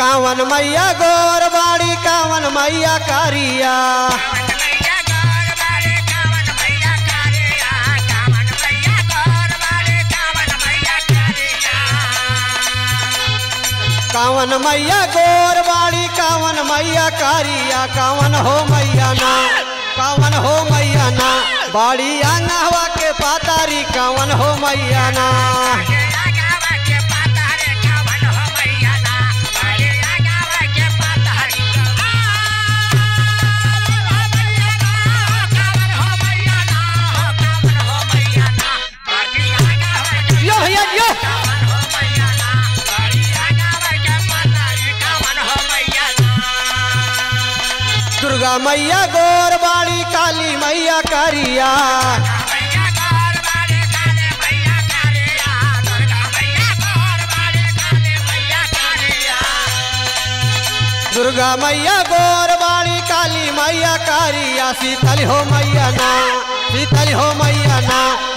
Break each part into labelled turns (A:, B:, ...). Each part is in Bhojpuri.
A: कावन मैया गोर बाड़ी कावन मैया कारिया कावन मैया गोर बाड़ी कावन मैया कारिया कावन हो मैया ना बाड़ी आंगवा के पातारी कावन हो मैया ना दुर्गा मैया गोर बाड़ी काली मैया कारिया दुर्गा मैया गोर बाड़ी काली मैया कारिया शीतल हो मैया ना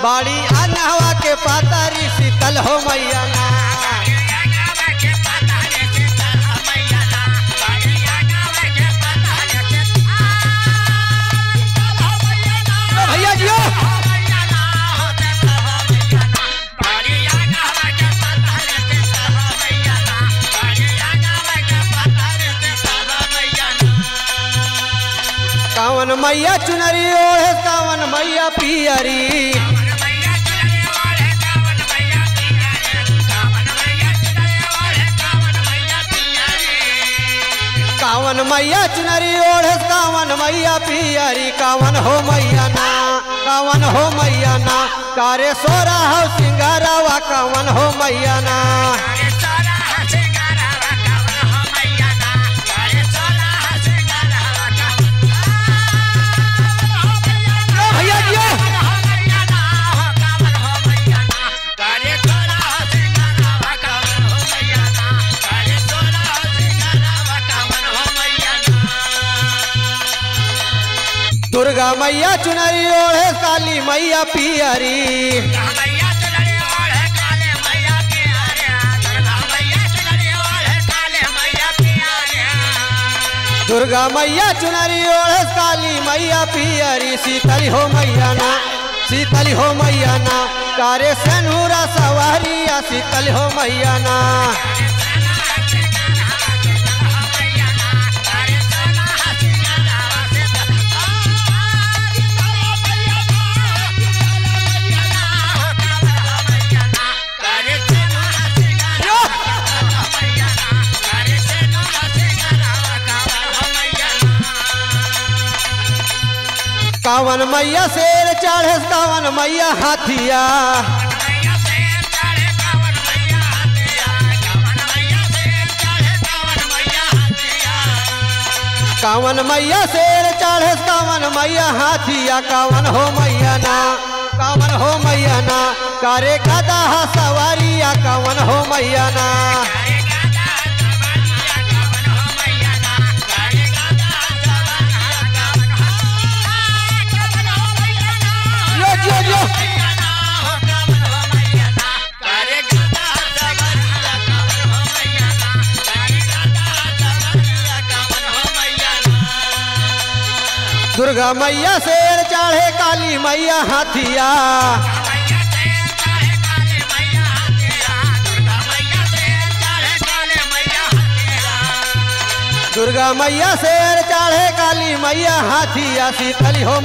A: बाड़ी अनहवा के पातारी शीतल हो मैया ना कावन मैया चुनरी ओढ़े कावन मैया पियरी कावन मैया चुनरी ओढ़े कावन मैया पियरी कावन हो मैया ना कारे सोरा हो सिंगारावा कावन हो मैया ना दुर्गा मैया चुनरी ओढ़े काली मैया पियरी दुर्गा मैया चुनरी ओढ़े काली मैया पियरी शीतल हो मैया ना कारे सनूरा सवारिया शीतल हो मैया ना कावन मैया शेर चढ़े कावन मैया हाथिया कावन मैया शेर चढ़े कावन मैया हाथिया कावन हो मैया ना कारे गदा सवारिया कावन हो मैया ना दुर्गा मैया शेर चढ़े काली मैया हाथिया दुर्गा मैया शेर चढ़े काली मैया हाथिया शीतल हो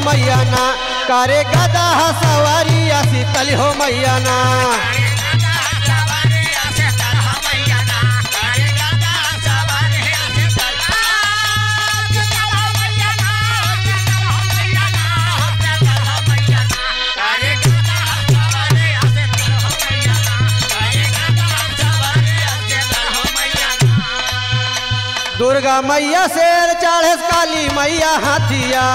A: मैया ना कारे गदा सवारिया शीतल हो मैया ना दुर्गा मैया शेर चढ़े काली मैया हाथिया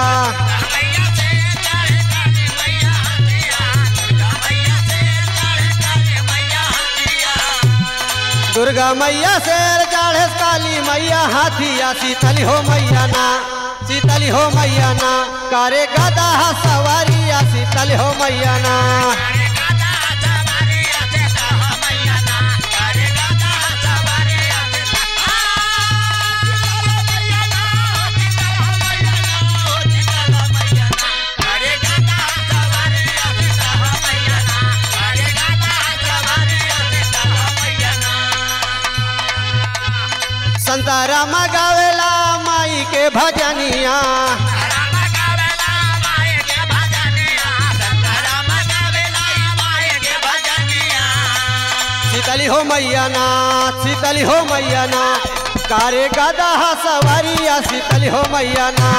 A: दुर्गा मैया शेर चढ़े काली मैया हाथिया शीतल हो मैया ना कारे गदा सवारिया शीतल हो मैया ना संताराम गावेला माई के भजनिया शीतली हो मैया ना शीतली हो मैया ना कारे गदा सवारिया शीतली हो मैया ना।